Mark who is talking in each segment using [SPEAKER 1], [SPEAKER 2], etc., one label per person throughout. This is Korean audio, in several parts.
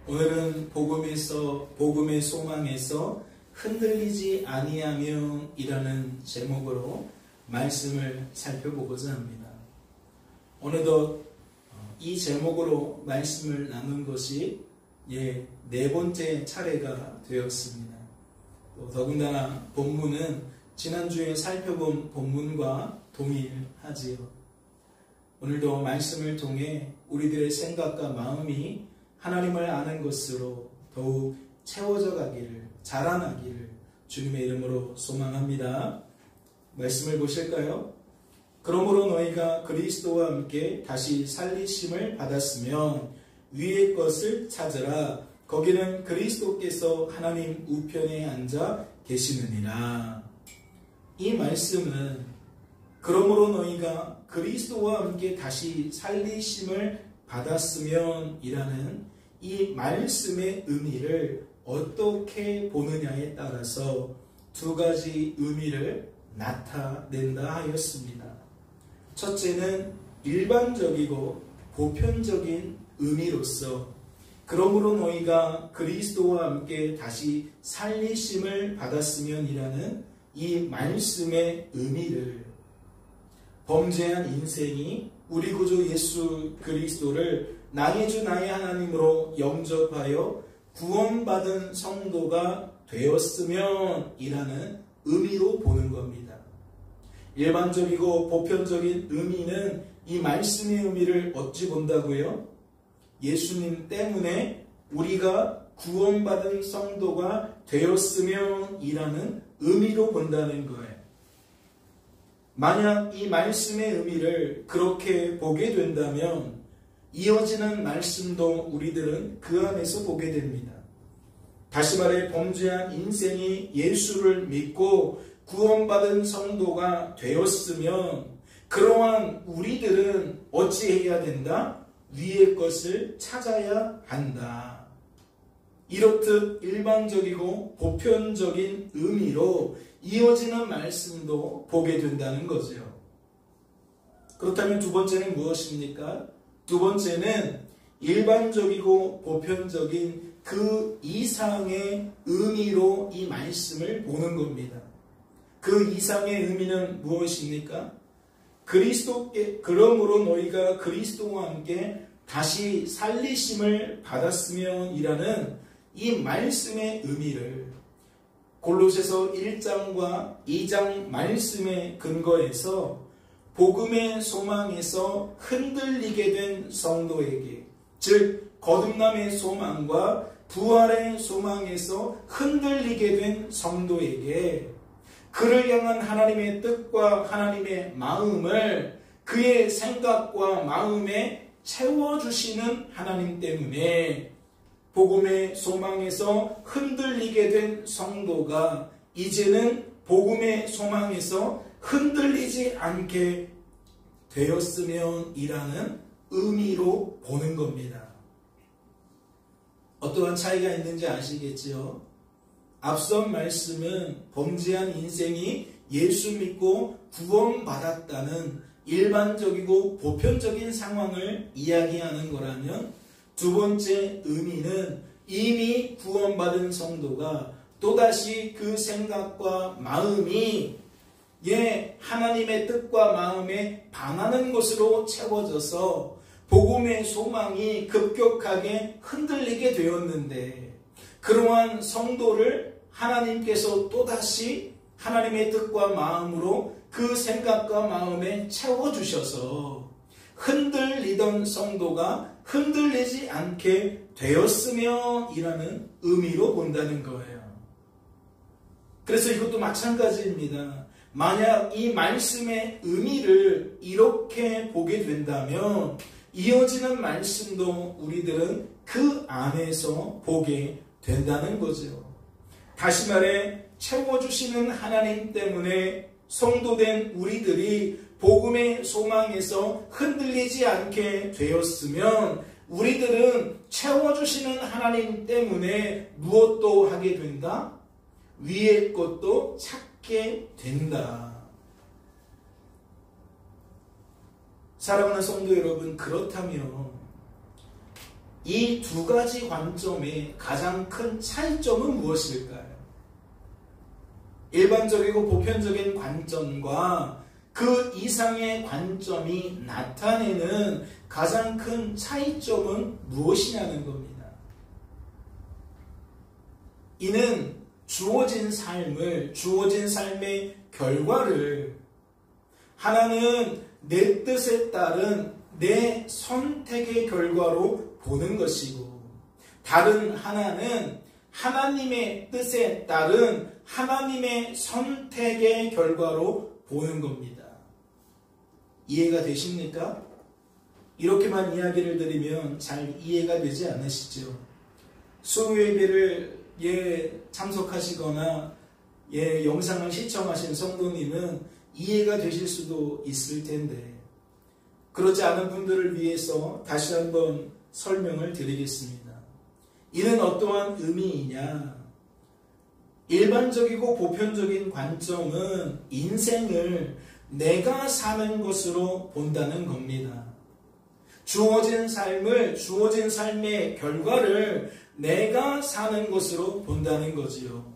[SPEAKER 1] 오늘은 복음의 소망에서 흔들리지 아니하며 이라는 제목으로 말씀을 살펴보고자 합니다. 어느덧 이 제목으로 말씀을 나눈 것이 네 번째 차례가 되었습니다. 또 더군다나 본문은 지난주에 살펴본 본문과 동일하지요. 오늘도 말씀을 통해 우리들의 생각과 마음이 하나님을 아는 것으로 더욱 채워져 가기를, 자라나기를 주님의 이름으로 소망합니다. 말씀을 보실까요? 그러므로 너희가 그리스도와 함께 다시 살리심을 받았으면 위의 것을 찾으라. 거기는 그리스도께서 하나님 우편에 앉아 계시느니라. 이 말씀은 그러므로 너희가 그리스도와 함께 다시 살리심을 받았으면 이라는 이 말씀의 의미를 어떻게 보느냐에 따라서 두 가지 의미를 나타낸다 하였습니다. 첫째는 일반적이고 보편적인 의미로서 그러므로 너희가 그리스도와 함께 다시 살리심을 받았으면 이라는 이 말씀의 의미를 범죄한 인생이 우리 구주 예수 그리스도를 나의 주 나의 하나님으로 영접하여 구원받은 성도가 되었으면 이라는 의미로 보는 겁니다. 일반적이고 보편적인 의미는 이 말씀의 의미를 어찌 본다고요? 예수님 때문에 우리가 구원받은 성도가 되었으면 이라는 의미로 본다는 거예요. 만약 이 말씀의 의미를 그렇게 보게 된다면 이어지는 말씀도 우리들은 그 안에서 보게 됩니다. 다시 말해 범죄한 인생이 예수를 믿고 구원받은 성도가 되었으면 그러한 우리들은 어찌해야 된다? 위의 것을 찾아야 한다. 이렇듯 일반적이고 보편적인 의미로 이어지는 말씀도 보게 된다는 거죠. 그렇다면 두 번째는 무엇입니까? 두 번째는 일반적이고 보편적인 그 이상의 의미로 이 말씀을 보는 겁니다. 그 이상의 의미는 무엇입니까? 그러므로 너희가 그리스도와 함께 다시 살리심을 받았으면 이라는 이 말씀의 의미를 골로새서 1장과 2장 말씀의 근거에서 복음의 소망에서 흔들리게 된 성도에게, 즉 거듭남의 소망과 부활의 소망에서 흔들리게 된 성도에게 그를 향한 하나님의 뜻과 하나님의 마음을 그의 생각과 마음에 채워주시는 하나님 때문에 복음의 소망에서 흔들리게 된 성도가 이제는 복음의 소망에서 흔들리지 않게 되었으면 이라는 의미로 보는 겁니다. 어떠한 차이가 있는지 아시겠지요? 앞선 말씀은 범죄한 인생이 예수 믿고 구원받았다는 일반적이고 보편적인 상황을 이야기하는 거라면 두 번째 의미는 이미 구원받은 성도가 또다시 그 생각과 마음이 하나님의 뜻과 마음에 반하는 것으로 채워져서 복음의 소망이 급격하게 흔들리게 되었는데 그러한 성도를 하나님께서 또다시 하나님의 뜻과 마음으로 그 생각과 마음에 채워주셔서 흔들리던 성도가 흔들리지 않게 되었으면 이라는 의미로 본다는 거예요. 그래서 이것도 마찬가지입니다. 만약 이 말씀의 의미를 이렇게 보게 된다면 이어지는 말씀도 우리들은 그 안에서 보게 된다는 거죠. 다시 말해 채워주시는 하나님 때문에 성도된 우리들이 복음의 소망에서 흔들리지 않게 되었으면 우리들은 채워주시는 하나님 때문에 무엇도 하게 된다? 위의 것도 찾게 된다. 사랑하는 성도 여러분, 그렇다면 이 두 가지 관점의 가장 큰 차이점은 무엇일까요? 일반적이고 보편적인 관점과 그 이상의 관점이 나타내는 가장 큰 차이점은 무엇이냐는 겁니다. 이는 주어진 삶의 결과를 하나는 내 뜻에 따른 내 선택의 결과로 보는 것이고, 다른 하나는 하나님의 뜻에 따른 하나님의 선택의 결과로 보는 겁니다. 이해가 되십니까? 이렇게만 이야기를 드리면 잘 이해가 되지 않으시죠? 수요예배를 참석하시거나 영상을 시청하신 성도님은 이해가 되실 수도 있을 텐데, 그렇지 않은 분들을 위해서 다시 한번 설명을 드리겠습니다. 이는 어떠한 의미이냐? 일반적이고 보편적인 관점은 인생을 내가 사는 것으로 본다는 겁니다. 주어진 삶의 결과를 내가 사는 것으로 본다는 거지요.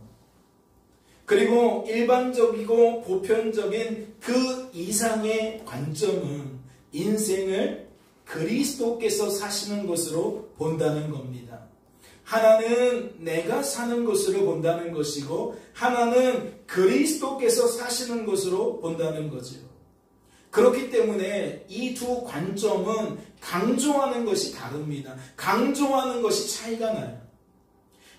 [SPEAKER 1] 그리고 일반적이고 보편적인 그 이상의 관점은 인생을 그리스도께서 사시는 것으로 본다는 겁니다. 하나는 내가 사는 것으로 본다는 것이고, 하나는 그리스도께서 사시는 것으로 본다는 거죠. 그렇기 때문에 이 두 관점은 강조하는 것이 다릅니다. 강조하는 것이 차이가 나요.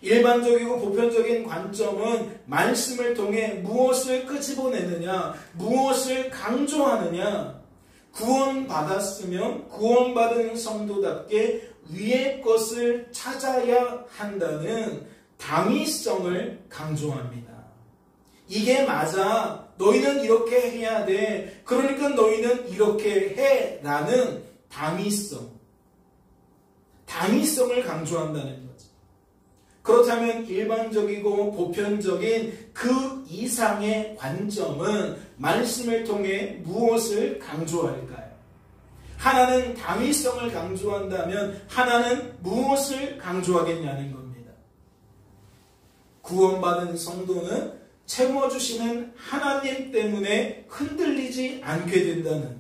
[SPEAKER 1] 일반적이고 보편적인 관점은 말씀을 통해 무엇을 끄집어내느냐, 무엇을 강조하느냐, 구원받았으면 구원받은 성도답게 위의 것을 찾아야 한다는 당위성을 강조합니다. 이게 맞아, 너희는 이렇게 해야 돼, 그러니까 너희는 이렇게 해 라는 당위성을 강조한다는 거죠. 그렇다면 일반적이고 보편적인 그 이상의 관점은 말씀을 통해 무엇을 강조할까요? 하나는 당위성을 강조한다면 하나는 무엇을 강조하겠냐는 겁니다. 구원받은 성도는 채워주시는 하나님 때문에 흔들리지 않게 된다는,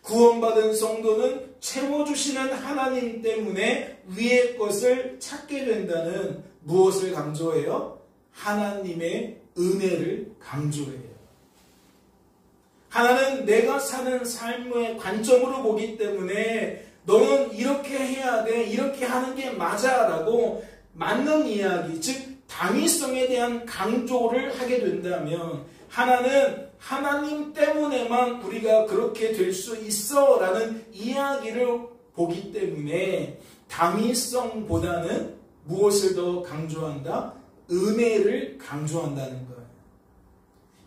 [SPEAKER 1] 구원받은 성도는 채워주시는 하나님 때문에 위의 것을 찾게 된다는, 무엇을 강조해요? 하나님의 은혜를 강조해요. 하나는 내가 사는 삶의 관점으로 보기 때문에 너는 이렇게 해야 돼, 이렇게 하는 게 맞아 라고 맞는 이야기, 즉 당위성에 대한 강조를 하게 된다면, 하나는 하나님 때문에만 우리가 그렇게 될 수 있어 라는 이야기를 보기 때문에 당위성보다는 무엇을 더 강조한다? 은혜를 강조한다는 거예요.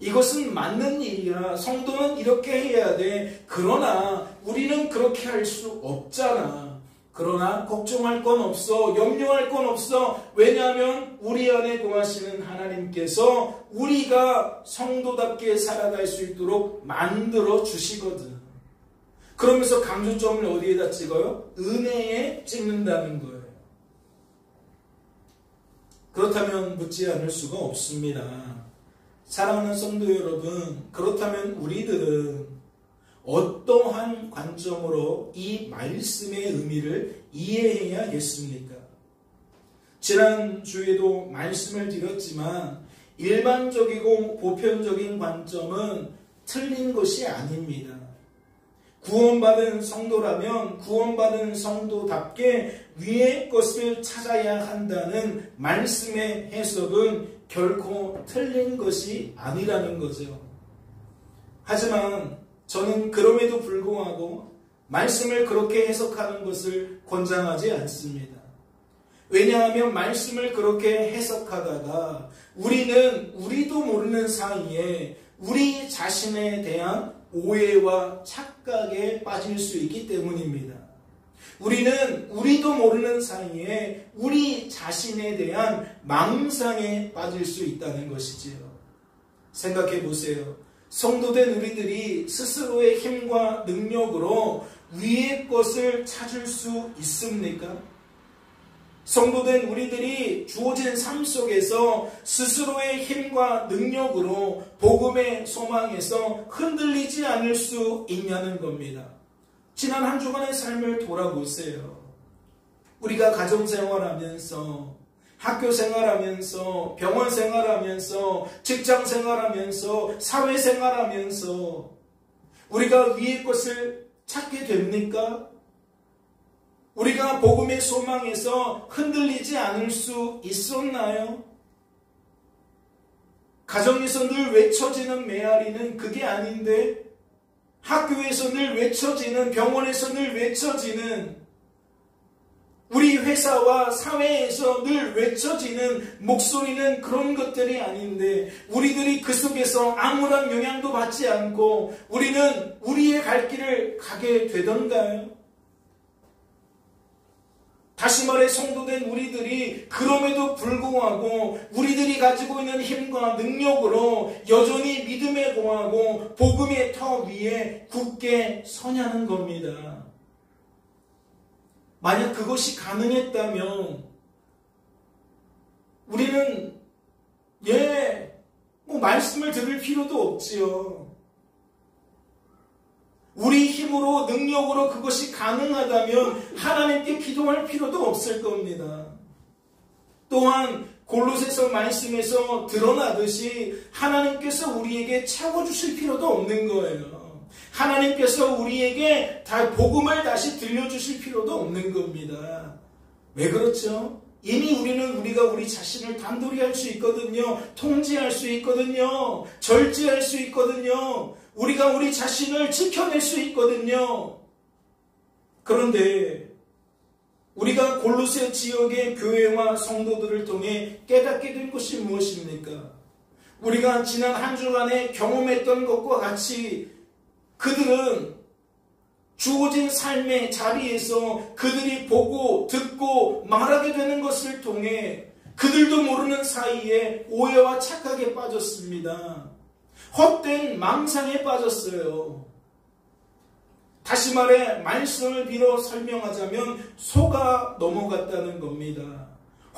[SPEAKER 1] 이것은 맞는 일이야. 성도는 이렇게 해야 돼. 그러나 우리는 그렇게 할 수 없잖아. 그러나 걱정할 건 없어. 염려할 건 없어. 왜냐하면 우리 안에 거하시는 하나님께서 우리가 성도답게 살아갈 수 있도록 만들어 주시거든. 그러면서 강조점을 어디에다 찍어요? 은혜에 찍는다는 거예요. 그렇다면 묻지 않을 수가 없습니다. 사랑하는 성도 여러분, 그렇다면 우리들은 어떠한 관점으로 이 말씀의 의미를 이해해야겠습니까? 지난주에도 말씀을 드렸지만 일반적이고 보편적인 관점은 틀린 것이 아닙니다. 구원받은 성도라면 구원받은 성도답게 위의 것을 찾아야 한다는 말씀의 해석은 결코 틀린 것이 아니라는 거죠. 하지만 저는 그럼에도 불구하고 말씀을 그렇게 해석하는 것을 권장하지 않습니다. 왜냐하면 말씀을 그렇게 해석하다가 우리도 모르는 사이에 우리 자신에 대한 오해와 착각에 빠질 수 있기 때문입니다. 우리도 모르는 사이에 우리 자신에 대한 망상에 빠질 수 있다는 것이지요. 생각해 보세요. 성도된 우리들이 스스로의 힘과 능력으로 위의 것을 찾을 수 있습니까? 성도된 우리들이 주어진 삶 속에서 스스로의 힘과 능력으로 복음의 소망에서 흔들리지 않을 수 있냐는 겁니다. 지난 한 주간의 삶을 돌아보세요. 우리가 가정생활하면서, 학교생활하면서, 병원생활하면서, 직장생활하면서, 사회생활하면서 우리가 위의 것을 찾게 됩니까? 우리가 복음의 소망에서 흔들리지 않을 수 있었나요? 가정에서 늘 외쳐지는 메아리는 그게 아닌데, 학교에서 늘 외쳐지는, 병원에서 늘 외쳐지는, 우리 회사와 사회에서 늘 외쳐지는 목소리는 그런 것들이 아닌데, 우리들이 그 속에서 아무런 영향도 받지 않고 우리는 우리의 갈 길을 가게 되던가요? 다시 말해 성도된 우리들이 그럼에도 불구하고 우리들이 가지고 있는 힘과 능력으로 여전히 믿음에 거하고 복음의 터 위에 굳게 서냐는 겁니다. 만약 그것이 가능했다면 우리는 말씀을 들을 필요도 없지요. 우리 힘으로 능력으로 그것이 가능하다면 하나님께 기도할 필요도 없을 겁니다. 또한 골로새서 말씀에서 드러나듯이 하나님께서 우리에게 채워주실 필요도 없는 거예요. 하나님께서 우리에게 복음을 다시 들려주실 필요도 없는 겁니다. 왜 그렇죠? 이미 우리가 우리 자신을 단돌이 할 수 있거든요. 통제할 수 있거든요. 절제할 수 있거든요. 우리가 우리 자신을 지켜낼 수 있거든요. 그런데 우리가 골로새 지역의 교회와 성도들을 통해 깨닫게 된 것이 무엇입니까? 우리가 지난 한 주간에 경험했던 것과 같이 그들은 주어진 삶의 자리에서 그들이 보고 듣고 말하게 되는 것을 통해 그들도 모르는 사이에 오해와 착각에 빠졌습니다. 헛된 망상에 빠졌어요. 다시 말해 말씀을 빌어 설명하자면 속아 넘어갔다는 겁니다.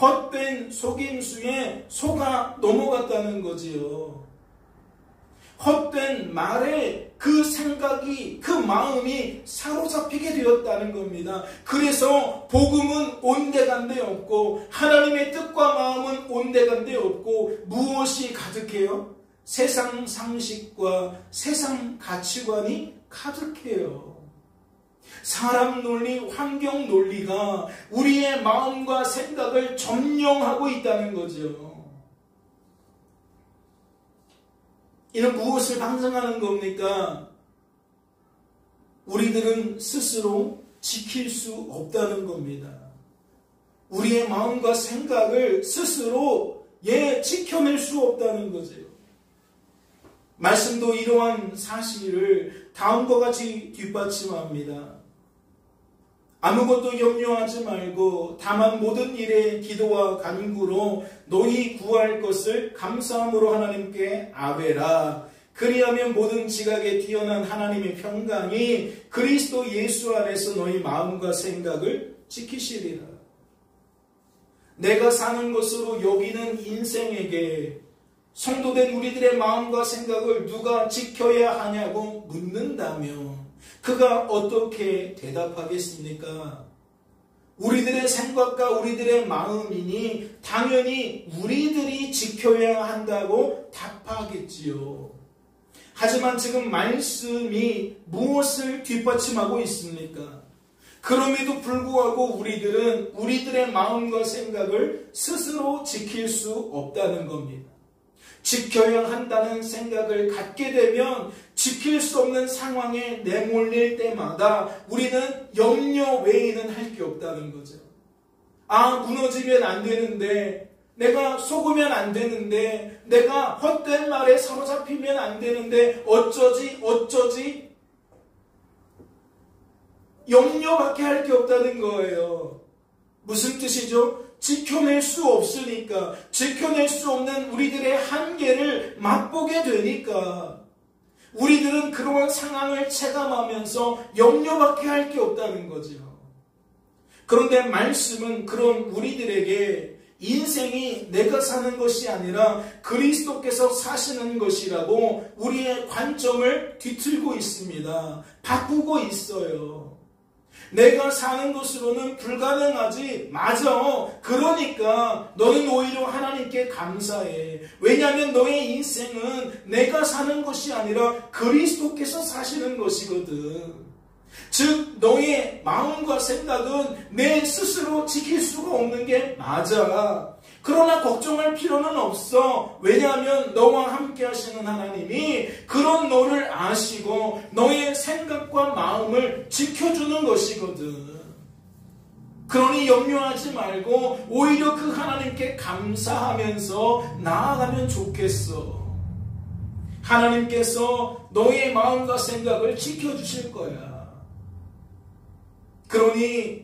[SPEAKER 1] 헛된 속임수에 속아 넘어갔다는 거지요. 헛된 말에 그 생각이, 그 마음이 사로잡히게 되었다는 겁니다. 그래서 복음은 온데간데 없고 하나님의 뜻과 마음은 온데간데 없고 무엇이 가득해요? 세상 상식과 세상 가치관이 가득해요. 사람 논리, 환경 논리가 우리의 마음과 생각을 점령하고 있다는 거죠. 이는 무엇을 방증하는 겁니까? 우리들은 스스로 지킬 수 없다는 겁니다. 우리의 마음과 생각을 스스로 지켜낼 수 없다는 거죠. 말씀도 이러한 사실을 다음과 같이 뒷받침합니다. 아무것도 염려하지 말고 다만 모든 일에 기도와 간구로 너희 구할 것을 감사함으로 하나님께 아뢰라. 그리하면 모든 지각에 뛰어난 하나님의 평강이 그리스도 예수 안에서 너희 마음과 생각을 지키시리라. 내가 사는 것으로 여기는 인생에게 성도된 우리들의 마음과 생각을 누가 지켜야 하냐고 묻는다면 그가 어떻게 대답하겠습니까? 우리들의 생각과 우리들의 마음이니 당연히 우리들이 지켜야 한다고 답하겠지요. 하지만 지금 말씀이 무엇을 뒷받침하고 있습니까? 그럼에도 불구하고 우리들은 우리들의 마음과 생각을 스스로 지킬 수 없다는 겁니다. 지켜야 한다는 생각을 갖게 되면 지킬 수 없는 상황에 내몰릴 때마다 우리는 염려 외에는 할 게 없다는 거죠. 무너지면 안 되는데, 내가 속으면 안 되는데, 내가 헛된 말에 사로잡히면 안 되는데 어쩌지 염려밖에 할 게 없다는 거예요. 무슨 뜻이죠? 지켜낼 수 없으니까, 지켜낼 수 없는 우리들의 한계를 맛보게 되니까 우리들은 그러한 상황을 체감하면서 염려밖에 할 게 없다는 거죠. 그런데 말씀은 그런 우리들에게 인생이 내가 사는 것이 아니라 그리스도께서 사시는 것이라고 우리의 관점을 뒤틀고 있습니다. 바꾸고 있어요. 내가 사는 것으로는 불가능하지. 맞아. 그러니까 너는 오히려 하나님께 감사해. 왜냐하면 너의 인생은 내가 사는 것이 아니라 그리스도께서 사시는 것이거든. 즉 너의 마음과 생각은 내 스스로 지킬 수가 없는 게 맞아. 그러나 걱정할 필요는 없어. 왜냐하면 너와 함께 하시는 하나님이 그런 너를 아시고 너의 생각과 마음을 지켜주는 것이거든. 그러니 염려하지 말고 오히려 그 하나님께 감사하면서 나아가면 좋겠어. 하나님께서 너의 마음과 생각을 지켜주실 거야. 그러니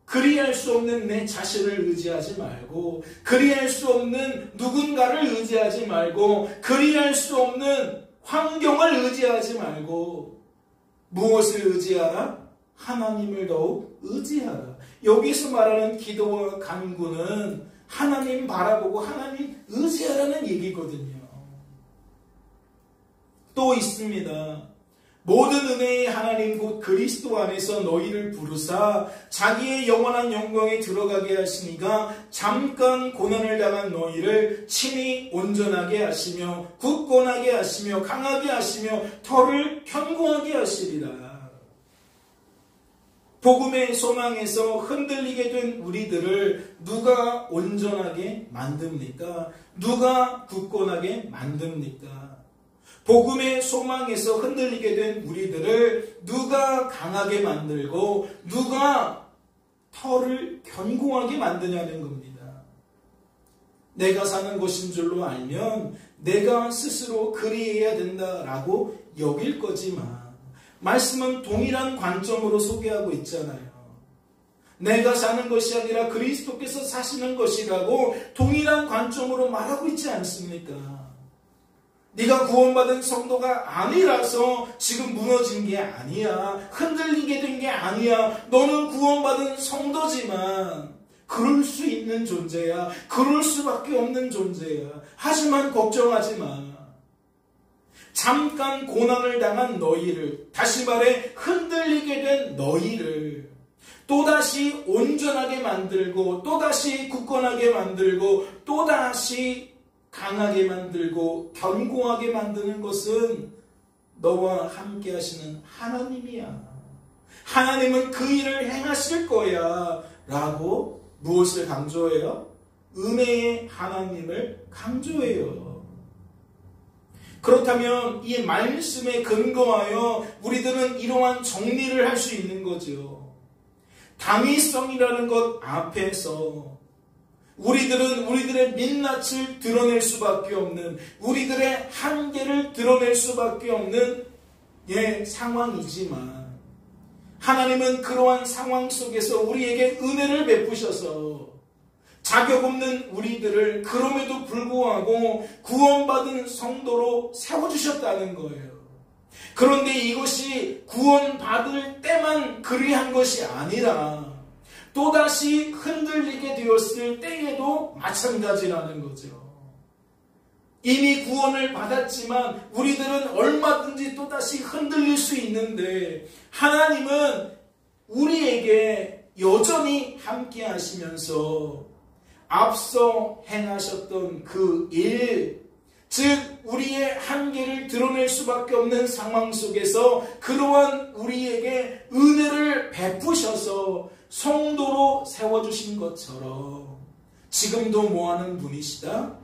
[SPEAKER 1] 그리할 수 없는 내 자신을 의지하지 말고, 그리할 수 없는 누군가를 의지하지 말고, 그리할 수 없는 환경을 의지하지 말고 무엇을 의지하라? 하나님을 더욱 의지하라. 여기서 말하는 기도와 간구는 하나님 바라보고 하나님 의지하라는 얘기거든요. 또 있습니다. 모든 은혜의 하나님 곧 그리스도 안에서 너희를 부르사 자기의 영원한 영광에 들어가게 하시니가 잠깐 고난을 당한 너희를 친히 온전하게 하시며 굳건하게 하시며 강하게 하시며 터를 견고하게 하시리라. 복음의 소망에서 흔들리게 된 우리들을 누가 온전하게 만듭니까? 누가 굳건하게 만듭니까? 복음의 소망에서 흔들리게 된 우리들을 누가 강하게 만들고 누가 터를 견고하게 만드냐는 겁니다. 내가 사는 것인 줄로 알면 내가 스스로 그리해야 된다라고 여길 거지만 말씀은 동일한 관점으로 소개하고 있잖아요. 내가 사는 것이 아니라 그리스도께서 사시는 것이라고 동일한 관점으로 말하고 있지 않습니까? 네가 구원받은 성도가 아니라서 지금 무너진 게 아니야. 흔들리게 된 게 아니야. 너는 구원받은 성도지만 그럴 수 있는 존재야. 그럴 수밖에 없는 존재야. 하지만 걱정하지 마. 잠깐 고난을 당한 너희를, 다시 말해 흔들리게 된 너희를 또다시 온전하게 만들고 또다시 굳건하게 만들고 또다시 강하게 만들고 견고하게 만드는 것은 너와 함께 하시는 하나님이야. 하나님은 그 일을 행하실 거야 라고 무엇을 강조해요? 은혜의 하나님을 강조해요. 그렇다면 이 말씀에 근거하여 우리들은 이러한 정리를 할 수 있는 거죠. 당위성이라는 것 앞에서 우리들은 우리들의 민낯을 드러낼 수밖에 없는, 우리들의 한계를 드러낼 수밖에 없는 상황이지만 하나님은 그러한 상황 속에서 우리에게 은혜를 베푸셔서 자격 없는 우리들을 그럼에도 불구하고 구원받은 성도로 세워주셨다는 거예요. 그런데 이것이 구원받을 때만 그리한 것이 아니라 또다시 흔들리게 되었을 때에도 마찬가지라는 거죠. 이미 구원을 받았지만 우리들은 얼마든지 또다시 흔들릴 수 있는데 하나님은 우리에게 여전히 함께 하시면서 앞서 행하셨던 그 일, 즉 우리의 한계를 드러낼 수밖에 없는 상황 속에서 그러한 우리에게 은혜를 베푸셔서 성도로 세워주신 것처럼 지금도 뭐하는 분이시다?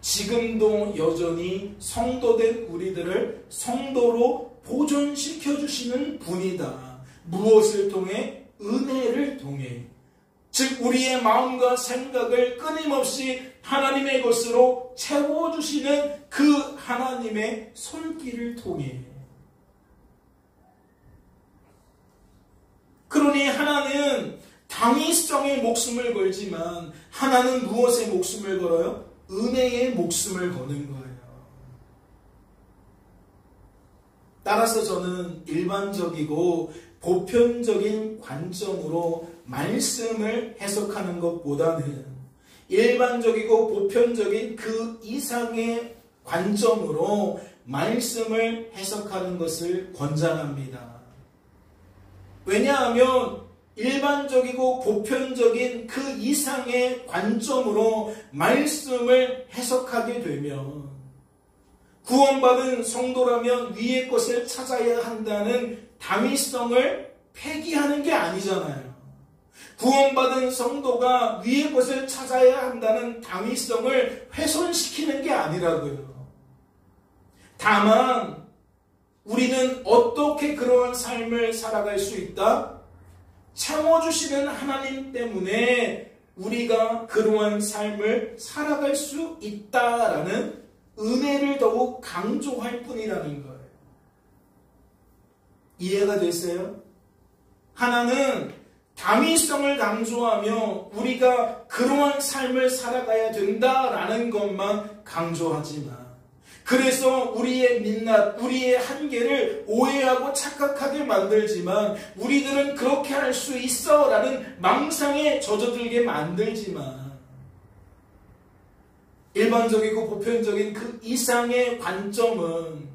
[SPEAKER 1] 지금도 여전히 성도된 우리들을 성도로 보존시켜주시는 분이다. 무엇을 통해? 은혜를 통해. 즉 우리의 마음과 생각을 끊임없이 하나님의 것으로 채워주시는 그 하나님의 손길을 통해. 그러니 하나는 당위성에 목숨을 걸지만 하나는 무엇에 목숨을 걸어요? 은혜의 목숨을 거는 거예요. 따라서 저는 일반적이고 보편적인 관점으로 말씀을 해석하는 것보다는 일반적이고 보편적인 그 이상의 관점으로 말씀을 해석하는 것을 권장합니다. 왜냐하면 일반적이고 보편적인 그 이상의 관점으로 말씀을 해석하게 되면 구원받은 성도라면 위의 것을 찾아야 한다는 당위성을 폐기하는 게 아니잖아요. 구원받은 성도가 위의 것을 찾아야 한다는 당위성을 훼손시키는 게 아니라고요. 다만 우리는 어떻게 그러한 삶을 살아갈 수 있다? 참아주시는 하나님 때문에 우리가 그러한 삶을 살아갈 수 있다라는 은혜를 더욱 강조할 뿐이라는 거예요. 이해가 됐어요? 하나는 당위성을 강조하며 우리가 그러한 삶을 살아가야 된다라는 것만 강조하지만, 그래서 우리의 민낯, 우리의 한계를 오해하고 착각하게 만들지만, 우리들은 그렇게 할 수 있어 라는 망상에 젖어들게 만들지만, 일반적이고 보편적인 그 이상의 관점은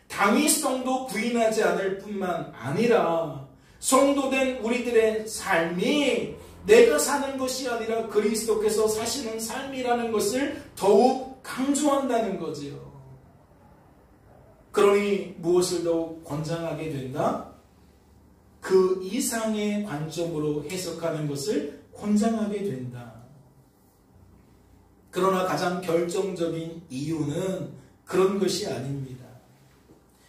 [SPEAKER 1] 당위성도 부인하지 않을 뿐만 아니라 성도된 우리들의 삶이 내가 사는 것이 아니라 그리스도께서 사시는 삶이라는 것을 더욱 강조한다는 거지요. 그러니 무엇을 더욱 권장하게 된다? 그 이상의 관점으로 해석하는 것을 권장하게 된다. 그러나 가장 결정적인 이유는 그런 것이 아닙니다.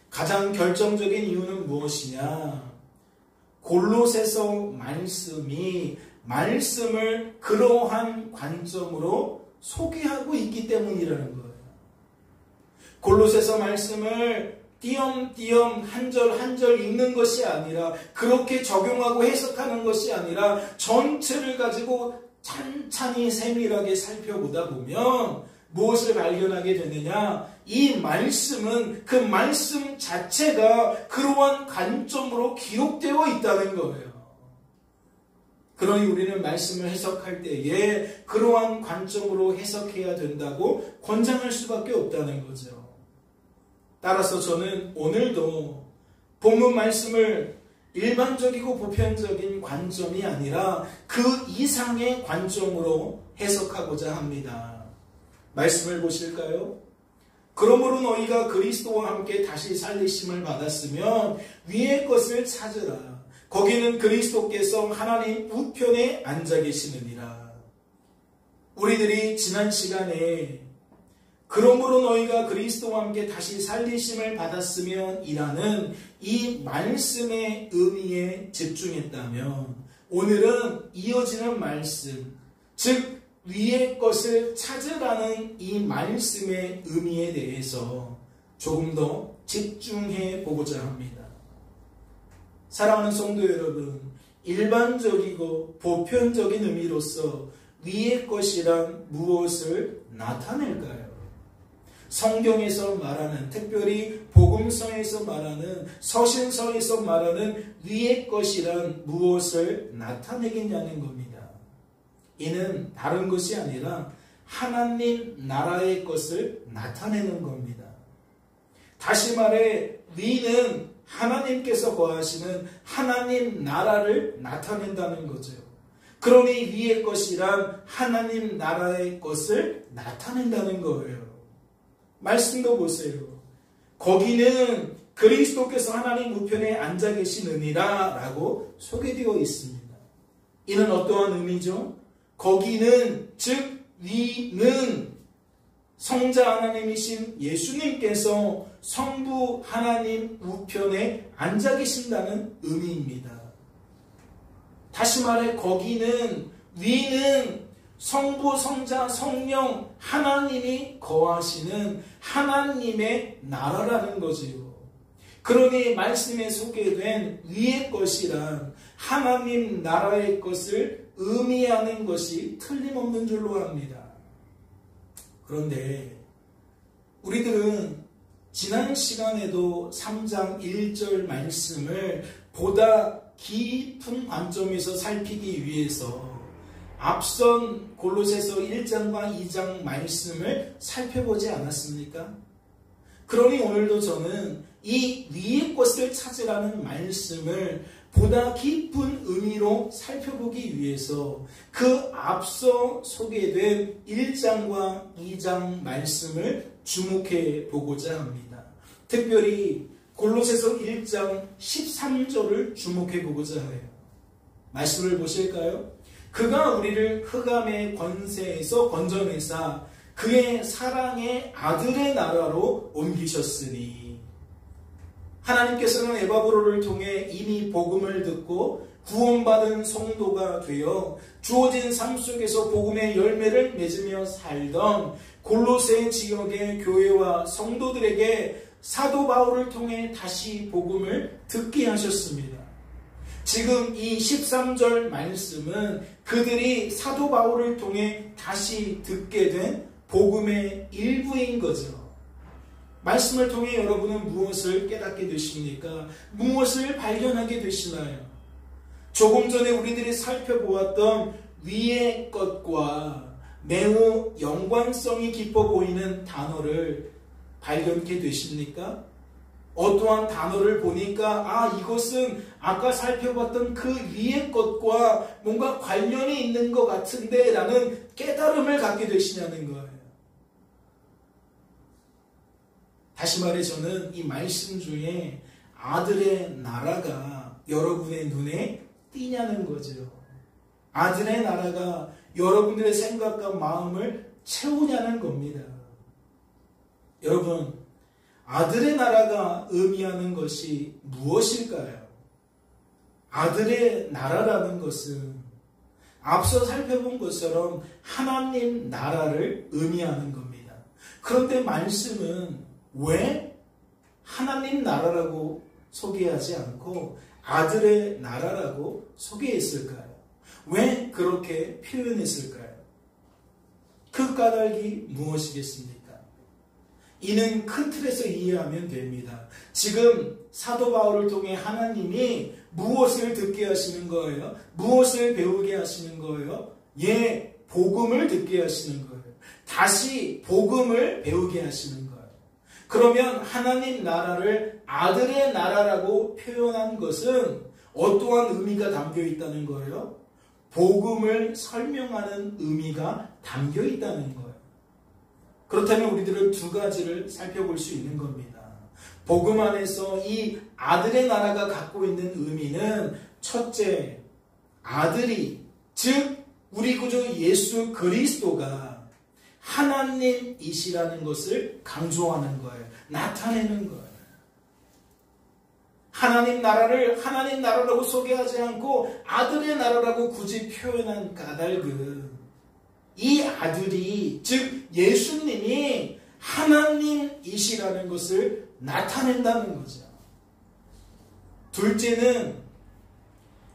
[SPEAKER 1] 가장 결정적인 이유는 무엇이냐? 골로새서 말씀이 말씀을 그러한 관점으로 소개하고 있기 때문이라는 거예요. 골로새서 말씀을 띄엄띄엄 한 절 한 절 읽는 것이 아니라, 그렇게 적용하고 해석하는 것이 아니라 전체를 가지고 찬찬히 세밀하게 살펴보다 보면 무엇을 발견하게 되느냐? 이 말씀은 그 말씀 자체가 그러한 관점으로 기록되어 있다는 거예요. 그러니 우리는 말씀을 해석할 때에 그러한 관점으로 해석해야 된다고 권장할 수밖에 없다는 거죠. 따라서 저는 오늘도 본문 말씀을 일반적이고 보편적인 관점이 아니라 그 이상의 관점으로 해석하고자 합니다. 말씀을 보실까요? 그러므로 너희가 그리스도와 함께 다시 살리심을 받았으면 위의 것을 찾으라. 거기는 그리스도께서 하나님 우편에 앉아 계시느니라. 우리들이 지난 시간에 그러므로 너희가 그리스도와 함께 다시 살리심을 받았으면 이라는 이 말씀의 의미에 집중했다면, 오늘은 이어지는 말씀, 즉 위의 것을 찾으라는 이 말씀의 의미에 대해서 조금 더 집중해 보고자 합니다. 사랑하는 성도 여러분, 일반적이고 보편적인 의미로서 위의 것이란 무엇을 나타낼까요? 성경에서 말하는, 특별히 복음서에서 말하는, 서신서에서 말하는 위의 것이란 무엇을 나타내겠냐는 겁니다. 이는 다른 것이 아니라 하나님 나라의 것을 나타내는 겁니다. 다시 말해 위는 하나님께서 거하시는 하나님 나라를 나타낸다는 거죠. 그러니 위의 것이란 하나님 나라의 것을 나타낸다는 거예요. 말씀도 보세요. 거기는 그리스도께서 하나님 우편에 앉아 계시느니라 라고 소개되어 있습니다. 이는 어떠한 의미죠? 거기는, 즉 위는 성자 하나님이신 예수님께서 성부 하나님 우편에 앉아 계신다는 의미입니다. 다시 말해 거기는, 위는 성부, 성자, 성령 하나님이 거하시는 하나님의 나라라는 거지요. 그러니 말씀에 소개된 위의 것이란 하나님 나라의 것을 의미하는 것이 틀림없는 줄로 압니다. 그런데 우리들은 지난 시간에도 3장 1절 말씀을 보다 깊은 관점에서 살피기 위해서 앞선 골로새서 1장과 2장 말씀을 살펴보지 않았습니까? 그러니 오늘도 저는 이 위의 것을 찾으라는 말씀을 보다 깊은 의미로 살펴보기 위해서 그 앞서 소개된 1장과 2장 말씀을 주목해 보고자 합니다. 특별히 골로새서 1장 13절을 주목해 보고자 해요. 말씀을 보실까요? 그가 우리를 흑암의 권세에서 건져내사 그의 사랑의 아들의 나라로 옮기셨으니, 하나님께서는 에바브로를 통해 이미 복음을 듣고 구원받은 성도가 되어 주어진 삶 속에서 복음의 열매를 맺으며 살던 골로새 지역의 교회와 성도들에게 사도 바울을 통해 다시 복음을 듣게 하셨습니다. 지금 이 13절 말씀은 그들이 사도 바울을 통해 다시 듣게 된 복음의 일부인 거죠. 말씀을 통해 여러분은 무엇을 깨닫게 되십니까? 무엇을 발견하게 되시나요? 조금 전에 우리들이 살펴보았던 위의 것과 매우 연관성이 깊어 보이는 단어를 발견하게 되십니까? 어떠한 단어를 보니까 이것은 아까 살펴봤던 그 위의 것과 뭔가 관련이 있는 것 같은데 라는 깨달음을 갖게 되시냐는 거예요. 다시 말해 저는 이 말씀 중에 아들의 나라가 여러분의 눈에 띄냐는 거죠. 아들의 나라가 여러분들의 생각과 마음을 채우냐는 겁니다. 여러분, 아들의 나라가 의미하는 것이 무엇일까요? 아들의 나라라는 것은 앞서 살펴본 것처럼 하나님 나라를 의미하는 겁니다. 그런데 말씀은 왜 하나님 나라라고 소개하지 않고 아들의 나라라고 소개했을까요? 왜 그렇게 표현했을까요? 그 까닭이 무엇이겠습니까? 이는 큰 틀에서 이해하면 됩니다. 지금 사도 바울을 통해 하나님이 무엇을 듣게 하시는 거예요? 무엇을 배우게 하시는 거예요? 복음을 듣게 하시는 거예요. 다시 복음을 배우게 하시는 거예요. 그러면 하나님 나라를 아들의 나라라고 표현한 것은 어떠한 의미가 담겨 있다는 거예요? 복음을 설명하는 의미가 담겨 있다는 거예요. 그렇다면 우리들은 두 가지를 살펴볼 수 있는 겁니다. 복음 안에서 이 아들의 나라가 갖고 있는 의미는 첫째, 아들이, 즉 우리 구주 예수 그리스도가 하나님이시라는 것을 강조하는 거예요. 나타내는 거예요. 하나님 나라를 하나님 나라라고 소개하지 않고 아들의 나라라고 굳이 표현한 까닭은 이 아들이, 즉 예수님이 하나님이시라는 것을 나타낸다는 거죠. 둘째는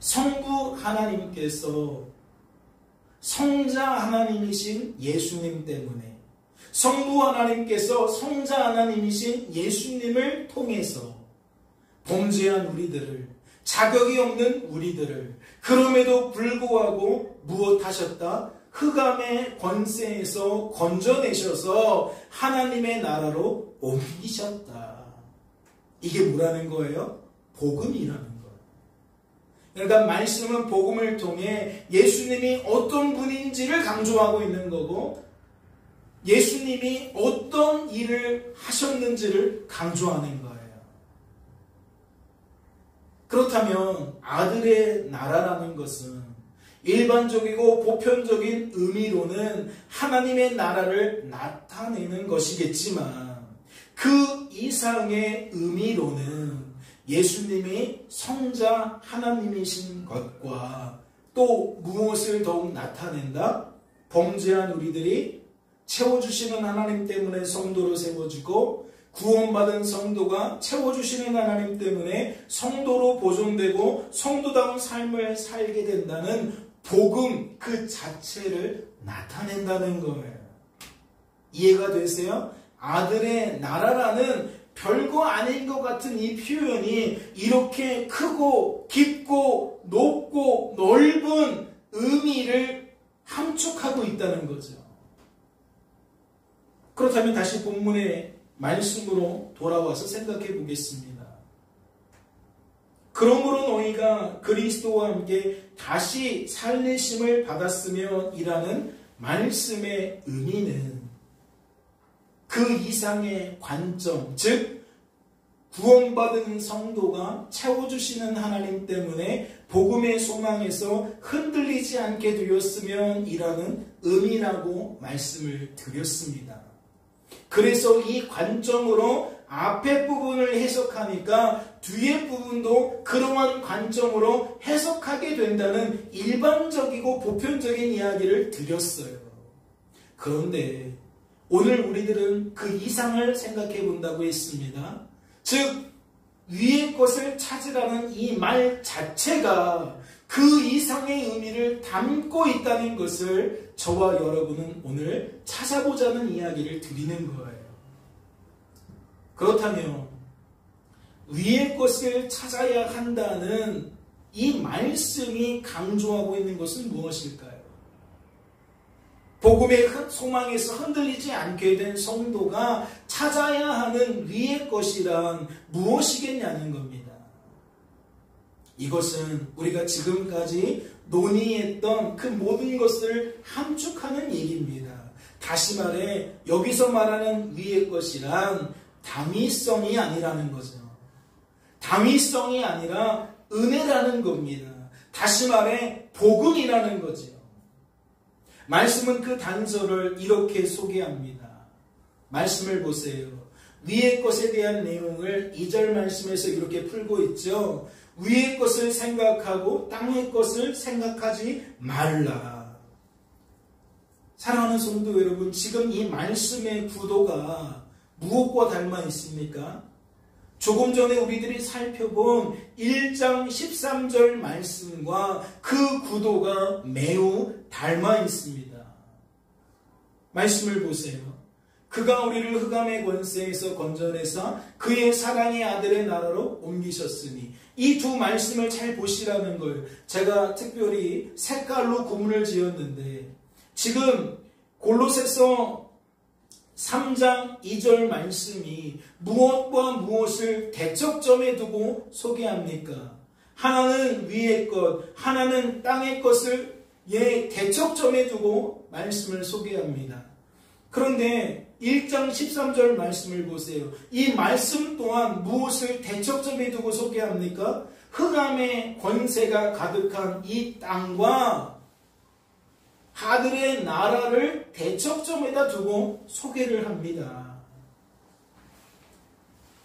[SPEAKER 1] 성부 하나님께서 성자 하나님이신 예수님 때문에, 성부 하나님께서 성자 하나님이신 예수님을 통해서 범죄한 우리들을, 자격이 없는 우리들을 그럼에도 불구하고 무엇하셨다? 흑암의 권세에서 건져내셔서 하나님의 나라로 옮기셨다. 이게 뭐라는 거예요? 복음이라는 거예요. 그러니까 말씀은 복음을 통해 예수님이 어떤 분인지를 강조하고 있는 거고, 예수님이 어떤 일을 하셨는지를 강조하는 거예요. 그렇다면 아들의 나라라는 것은 일반적이고 보편적인 의미로는 하나님의 나라를 나타내는 것이겠지만, 그 이상의 의미로는 예수님이 성자 하나님이신 것과 또 무엇을 더욱 나타낸다? 범죄한 우리들이 채워주시는 하나님 때문에 성도로 세워지고, 구원받은 성도가 채워주시는 하나님 때문에 성도로 보존되고 성도다운 삶을 살게 된다는 복음 그 자체를 나타낸다는 거예요. 이해가 되세요? 아들의 나라라는 별거 아닌 것 같은 이 표현이 이렇게 크고 깊고 높고 넓은 의미를 함축하고 있다는 거죠. 그렇다면 다시 본문의 말씀으로 돌아와서 생각해 보겠습니다. 그러므로 너희가 그리스도와 함께 다시 살리심을 받았으며 이라는 말씀의 의미는 그 이상의 관점, 즉 구원받은 성도가 채워주시는 하나님 때문에 복음의 소망에서 흔들리지 않게 되었으면 이라는 의미라고 말씀을 드렸습니다. 그래서 이 관점으로 앞에 부분을 해석하니까 뒤에 부분도 그러한 관점으로 해석하게 된다는 일반적이고 보편적인 이야기를 드렸어요. 그런데 오늘 우리들은 그 이상을 생각해 본다고 했습니다. 즉 위의 것을 찾으라는 이 말 자체가 그 이상의 의미를 담고 있다는 것을 저와 여러분은 오늘 찾아보자는 이야기를 드리는 거예요. 그렇다면 위의 것을 찾아야 한다는 이 말씀이 강조하고 있는 것은 무엇일까요? 복음의 소망에서 흔들리지 않게 된 성도가 찾아야 하는 위의 것이란 무엇이겠냐는 겁니다. 이것은 우리가 지금까지 논의했던 그 모든 것을 함축하는 얘기입니다. 다시 말해 여기서 말하는 위의 것이란 당위성이 아니라는 거죠. 당위성이 아니라 은혜라는 겁니다. 다시 말해 복음이라는 거죠. 말씀은 그 단서를 이렇게 소개합니다. 말씀을 보세요. 위의 것에 대한 내용을 2절 말씀에서 이렇게 풀고 있죠. 위의 것을 생각하고 땅의 것을 생각하지 말라. 사랑하는 성도 여러분, 지금 이 말씀의 구도가 무엇과 닮아 있습니까? 조금 전에 우리들이 살펴본 1장 13절 말씀과 그 구도가 매우 닮아 있습니다. 말씀을 보세요. 그가 우리를 흑암의 권세에서 건져내사 그의 사랑의 아들의 나라로 옮기셨으니, 이 두 말씀을 잘 보시라는 걸 제가 특별히 색깔로 구분을 지었는데, 지금 골로새서 3장 2절 말씀이 무엇과 무엇을 대척점에 두고 소개합니까? 하나는 위의 것, 하나는 땅의 것을 대척점에 두고 말씀을 소개합니다. 그런데 1장 13절 말씀을 보세요. 이 말씀 또한 무엇을 대척점에 두고 소개합니까? 흑암의 권세가 가득한 이 땅과 하늘의 나라를 대척점에다 두고 소개를 합니다.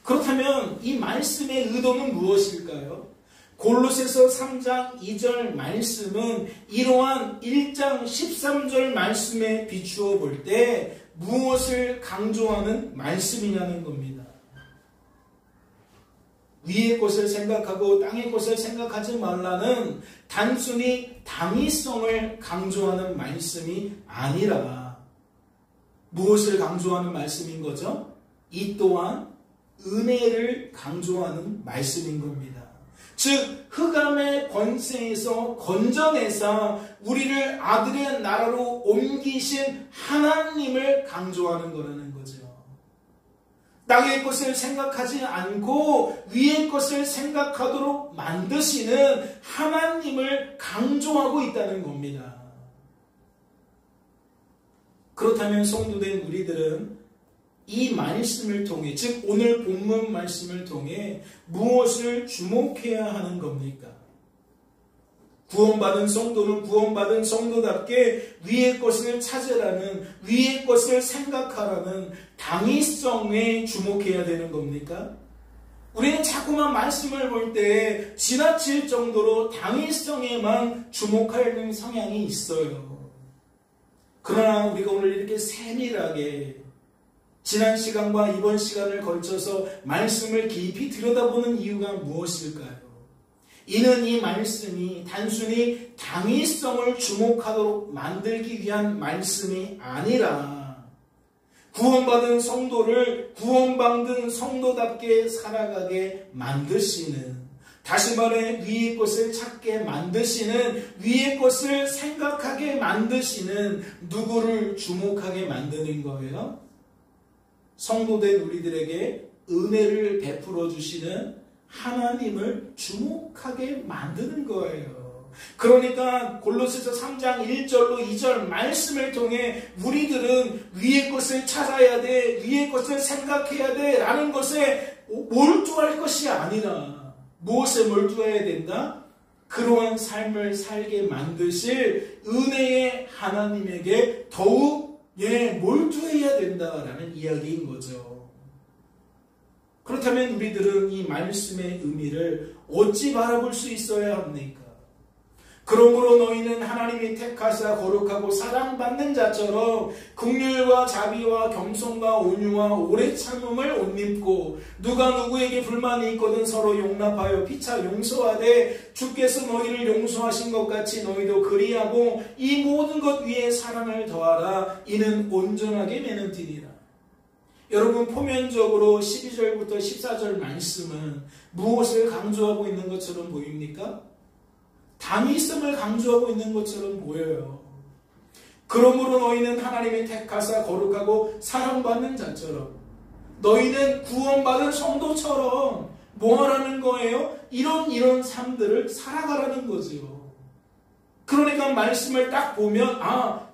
[SPEAKER 1] 그렇다면 이 말씀의 의도는 무엇일까요? 골로새서 3장 2절 말씀은 이러한 1장 13절 말씀에 비추어 볼 때 무엇을 강조하는 말씀이냐는 겁니다. 위의 것을 생각하고 땅의 것을 생각하지 말라는 단순히 당위성을 강조하는 말씀이 아니라 무엇을 강조하는 말씀인 거죠? 이 또한 은혜를 강조하는 말씀인 겁니다. 즉 흑암의 권세에서 건져내사 우리를 아들의 나라로 옮기신 하나님을 강조하는 거라는 거죠. 땅의 것을 생각하지 않고 위의 것을 생각하도록 만드시는 하나님을 강조하고 있다는 겁니다. 그렇다면 성도된 우리들은 이 말씀을 통해, 즉 오늘 본문 말씀을 통해 무엇을 주목해야 하는 겁니까? 구원받은 성도는 구원받은 성도답게 위의 것을 찾으라는, 위의 것을 생각하라는 당위성에 주목해야 되는 겁니까? 우리는 자꾸만 말씀을 볼 때 지나칠 정도로 당위성에만 주목하는 성향이 있어요. 그러나 우리가 오늘 이렇게 세밀하게 지난 시간과 이번 시간을 걸쳐서 말씀을 깊이 들여다보는 이유가 무엇일까요? 이는 이 말씀이 단순히 당위성을 주목하도록 만들기 위한 말씀이 아니라 구원받은 성도를 구원받은 성도답게 살아가게 만드시는, 다시 말해 위의 것을 찾게 만드시는, 위의 것을 생각하게 만드시는, 누구를 주목하게 만드는 거예요? 성도된 우리들에게 은혜를 베풀어 주시는 하나님을 주목하게 만드는 거예요. 그러니까 골로새서 3장 1절로 2절 말씀을 통해 우리들은 위의 것을 찾아야 돼, 위의 것을 생각해야 돼 라는 것에 몰두할 것이 아니라 무엇에 몰두해야 된다? 그러한 삶을 살게 만드실 은혜의 하나님에게 더욱 몰두해야 된다라는 이야기인 거죠. 그렇다면 우리들은 이 말씀의 의미를 어찌 바라볼 수 있어야 합니까? 그러므로 너희는 하나님이 택하사 거룩하고 사랑받는 자처럼 긍휼과 자비와 겸손과 온유와 오래 참음을 옷 입고, 누가 누구에게 불만이 있거든 서로 용납하여 피차 용서하되 주께서 너희를 용서하신 것 같이 너희도 그리하고 이 모든 것 위에 사랑을 더하라. 이는 온전하게 매는티니라. 여러분, 표면적으로 12절부터 14절 말씀은 무엇을 강조하고 있는 것처럼 보입니까? 당위성을 강조하고 있는 것처럼 보여요. 그러므로 너희는 하나님이 택하사 거룩하고 사랑받는 자처럼, 너희는 구원받은 성도처럼 뭐 하라는 거예요? 이런 삶들을 살아가라는 거죠. 그러니까 말씀을 딱 보면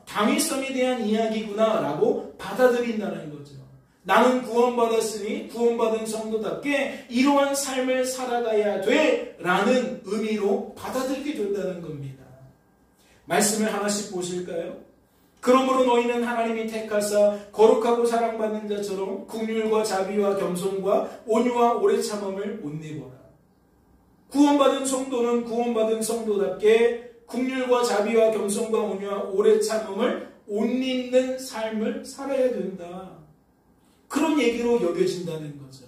[SPEAKER 1] 당위성에 대한 이야기구나 라고 받아들인다는 거죠. 나는 구원받았으니 구원받은 성도답게 이러한 삶을 살아가야 돼 라는 의미로 받아들이게 된다는 겁니다. 말씀을 하나씩 보실까요? 그러므로 너희는 하나님이 택하사 거룩하고 사랑받는 자처럼 긍휼과 자비와 겸손과 온유와 오래 참음을 옷 입어라. 구원받은 성도는 구원받은 성도답게 긍휼과 자비와 겸손과 온유와 오래 참음을 옷 입는 삶을 살아야 된다. 그런 얘기로 여겨진다는 거죠.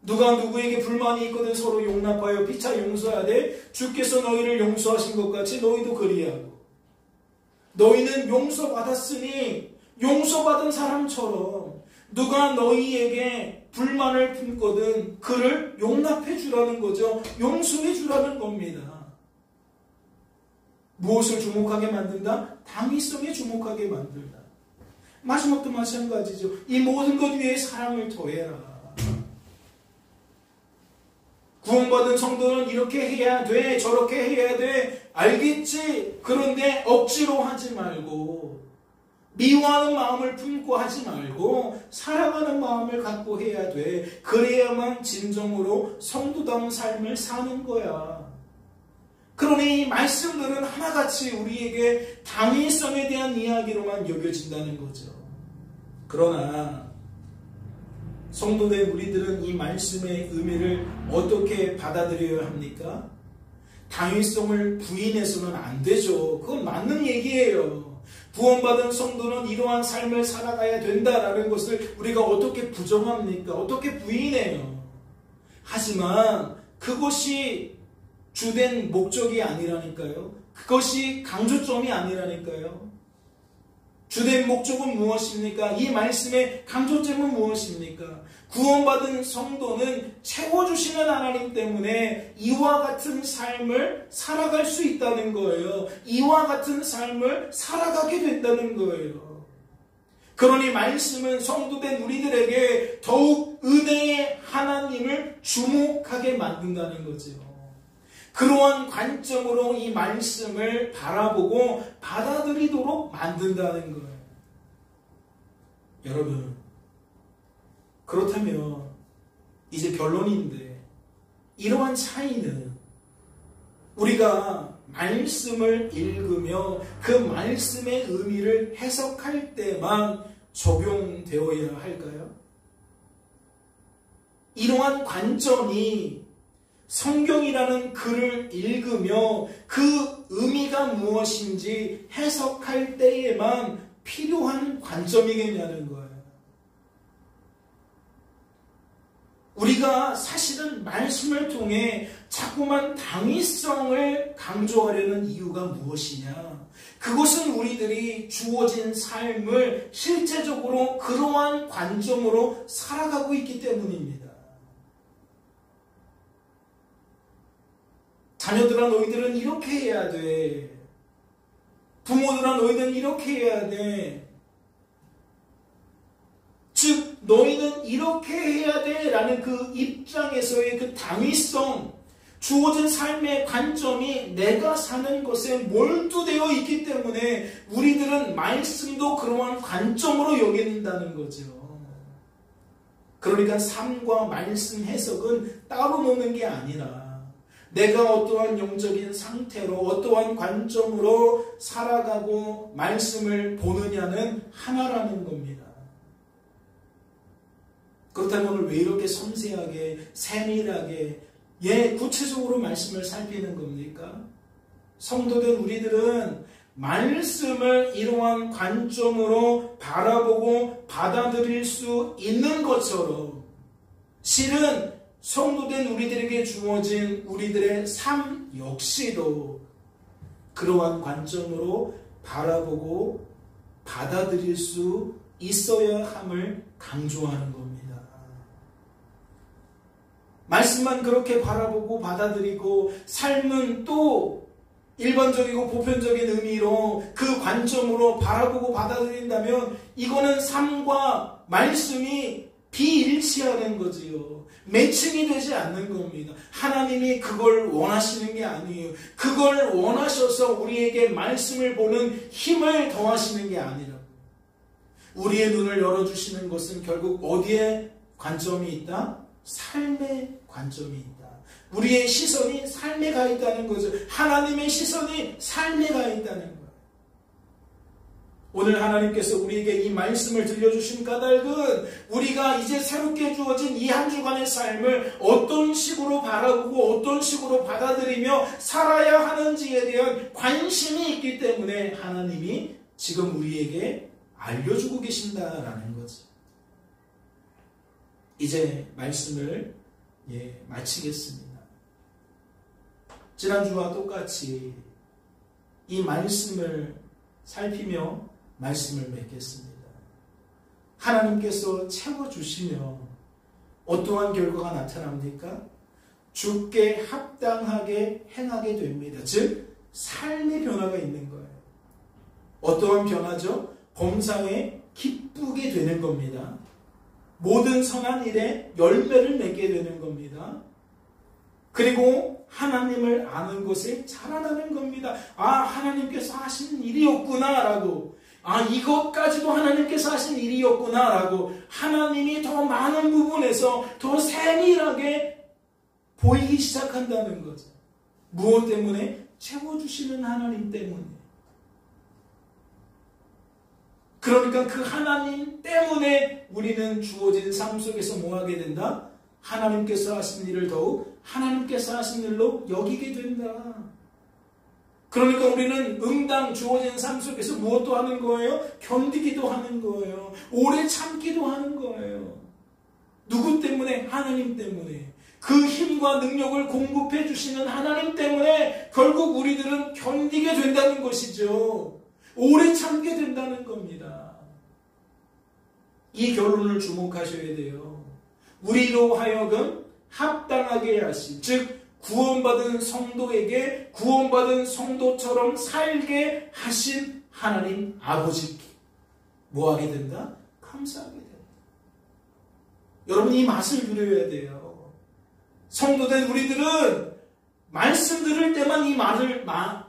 [SPEAKER 1] 누가 누구에게 불만이 있거든 서로 용납하여 피차 용서하되 주께서 너희를 용서하신 것 같이 너희도 그리하고, 너희는 용서받았으니 용서받은 사람처럼 누가 너희에게 불만을 품거든 그를 용납해 주라는 거죠. 용서해 주라는 겁니다. 무엇을 주목하게 만든다? 당위성에 주목하게 만들다. 마지막도 마찬가지죠. 이 모든 것 위에 사랑을 더해라. 구원받은 성도는 이렇게 해야 돼, 저렇게 해야 돼, 알겠지? 그런데 억지로 하지 말고, 미워하는 마음을 품고 하지 말고 사랑하는 마음을 갖고 해야 돼. 그래야만 진정으로 성도다운 삶을 사는 거야. 그러니 이 말씀들은 하나같이 우리에게 당위성에 대한 이야기로만 여겨진다는 거죠. 그러나 성도된 우리들은 이 말씀의 의미를 어떻게 받아들여야 합니까? 당위성을 부인해서는 안 되죠. 그건 맞는 얘기예요. 구원받은 성도는 이러한 삶을 살아가야 된다라는 것을 우리가 어떻게 부정합니까? 어떻게 부인해요? 하지만 그것이 주된 목적이 아니라니까요. 그것이 강조점이 아니라니까요. 주된 목적은 무엇입니까? 이 말씀의 강조점은 무엇입니까? 구원받은 성도는 채워주시는 하나님 때문에 이와 같은 삶을 살아갈 수 있다는 거예요. 이와 같은 삶을 살아가게 된다는 거예요. 그러니 말씀은 성도된 우리들에게 더욱 은혜의 하나님을 주목하게 만든다는 거죠. 그러한 관점으로 이 말씀을 바라보고 받아들이도록 만든다는 거예요. 여러분, 그렇다면 이제 결론인데, 이러한 차이는 우리가 말씀을 읽으며 그 말씀의 의미를 해석할 때만 적용되어야 할까요? 이러한 관점이 성경이라는 글을 읽으며 그 의미가 무엇인지 해석할 때에만 필요한 관점이겠냐는 거예요. 우리가 사실은 말씀을 통해 자꾸만 당위성을 강조하려는 이유가 무엇이냐? 그것은 우리들이 주어진 삶을 실제적으로 그러한 관점으로 살아가고 있기 때문입니다. 자녀들아, 너희들은 이렇게 해야 돼. 부모들아, 너희들은 이렇게 해야 돼. 즉, 너희는 이렇게 해야 돼 라는 그 입장에서의 그 당위성, 주어진 삶의 관점이 내가 사는 것에 몰두되어 있기 때문에 우리들은 말씀도 그러한 관점으로 여긴다는 거죠. 그러니까 삶과 말씀 해석은 따로 노는 게 아니라 내가 어떠한 영적인 상태로 어떠한 관점으로 살아가고 말씀을 보느냐는 하나라는 겁니다. 그렇다면 오늘 왜 이렇게 섬세하게 세밀하게 구체적으로 말씀을 살피는 겁니까? 성도된 우리들은 말씀을 이러한 관점으로 바라보고 받아들일 수 있는 것처럼 실은 성도된 우리들에게 주어진 우리들의 삶 역시도 그러한 관점으로 바라보고 받아들일 수 있어야 함을 강조하는 겁니다. 말씀만 그렇게 바라보고 받아들이고 삶은 또 일반적이고 보편적인 의미로 그 관점으로 바라보고 받아들인다면 이거는 삶과 말씀이 비일치하는 거지요. 매칭이 되지 않는 겁니다. 하나님이 그걸 원하시는 게 아니에요. 그걸 원하셔서 우리에게 말씀을 보는 힘을 더하시는 게 아니라 우리의 눈을 열어주시는 것은 결국 어디에 관점이 있다? 삶의 관점이 있다. 우리의 시선이 삶에 가 있다는 거죠. 하나님의 시선이 삶에 가 있다는 거예요. 오늘 하나님께서 우리에게 이 말씀을 들려주신 까닭은 우리가 이제 새롭게 주어진 이 한 주간의 삶을 어떤 식으로 바라보고 어떤 식으로 받아들이며 살아야 하는지에 대한 관심이 있기 때문에 하나님이 지금 우리에게 알려주고 계신다라는 거죠. 이제 말씀을 마치겠습니다. 지난주와 똑같이 이 말씀을 살피며 말씀을 맺겠습니다. 하나님께서 채워주시며 어떠한 결과가 나타납니까? 주께 합당하게 행하게 됩니다. 즉 삶의 변화가 있는 거예요. 어떠한 변화죠? 범사에 기쁘게 되는 겁니다. 모든 선한 일에 열매를 맺게 되는 겁니다. 그리고 하나님을 아는 것에 자라나는 겁니다. 아, 하나님께서 하신 일이었구나 라고, 아, 이것까지도 하나님께서 하신 일이었구나 라고 하나님이 더 많은 부분에서 더 세밀하게 보이기 시작한다는 거죠. 무엇 때문에? 채워주시는 하나님 때문에. 그러니까 그 하나님 때문에 우리는 주어진 삶 속에서 뭐 하게 된다? 하나님께서 하신 일을 더욱 하나님께서 하신 일로 여기게 된다. 그러니까 우리는 응당 주어진 삶 속에서 무엇도 하는 거예요? 견디기도 하는 거예요. 오래 참기도 하는 거예요. 누구 때문에? 하나님 때문에. 그 힘과 능력을 공급해 주시는 하나님 때문에 결국 우리들은 견디게 된다는 것이죠. 오래 참게 된다는 겁니다. 이 결론을 주목하셔야 돼요. 우리로 하여금 합당하게 하신, 즉 구원받은 성도에게 구원받은 성도처럼 살게 하신 하나님 아버지께 뭐 하게 된다? 감사하게 된다. 여러분, 이 맛을 누려야 돼요. 성도된 우리들은 말씀 들을 때만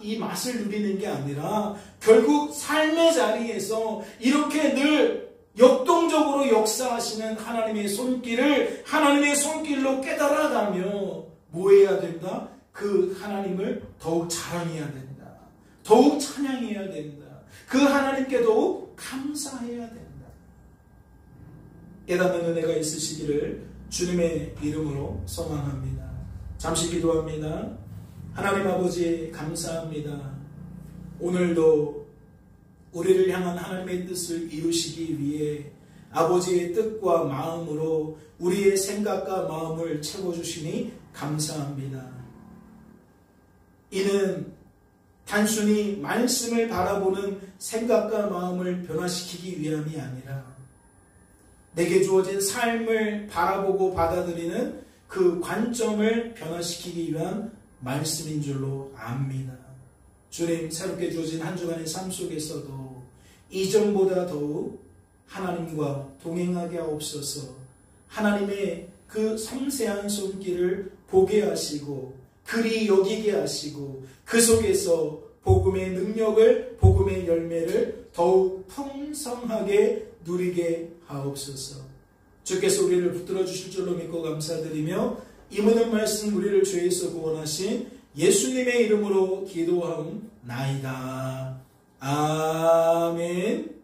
[SPEAKER 1] 이 맛을 누리는 게 아니라 결국 삶의 자리에서 이렇게 늘 역동적으로 역사하시는 하나님의 손길로 깨달아가며 뭐 해야 된다? 그 하나님을 더욱 자랑해야 된다. 더욱 찬양해야 된다. 그 하나님께 더욱 감사해야 된다. 깨닫는 은혜가 있으시기를 주님의 이름으로 소망합니다. 잠시 기도합니다. 하나님 아버지, 감사합니다. 오늘도 우리를 향한 하나님의 뜻을 이루시기 위해 아버지의 뜻과 마음으로 우리의 생각과 마음을 채워주시니 감사합니다. 이는 단순히 말씀을 바라보는 생각과 마음을 변화시키기 위함이 아니라 내게 주어진 삶을 바라보고 받아들이는 그 관점을 변화시키기 위한 말씀인 줄로 압니다. 주님, 새롭게 주어진 한 주간의 삶 속에서도 이전보다 더욱 하나님과 동행하게 하옵소서. 하나님의 그 섬세한 손길을 보게 하시고 그리 여기게 하시고 그 속에서 복음의 능력을, 복음의 열매를 더욱 풍성하게 누리게 하옵소서. 주께서 우리를 붙들어 주실 줄로 믿고 감사드리며 이 모든 말씀 우리를 죄에서 구원하신 예수님의 이름으로 기도하옵나이다. 아멘.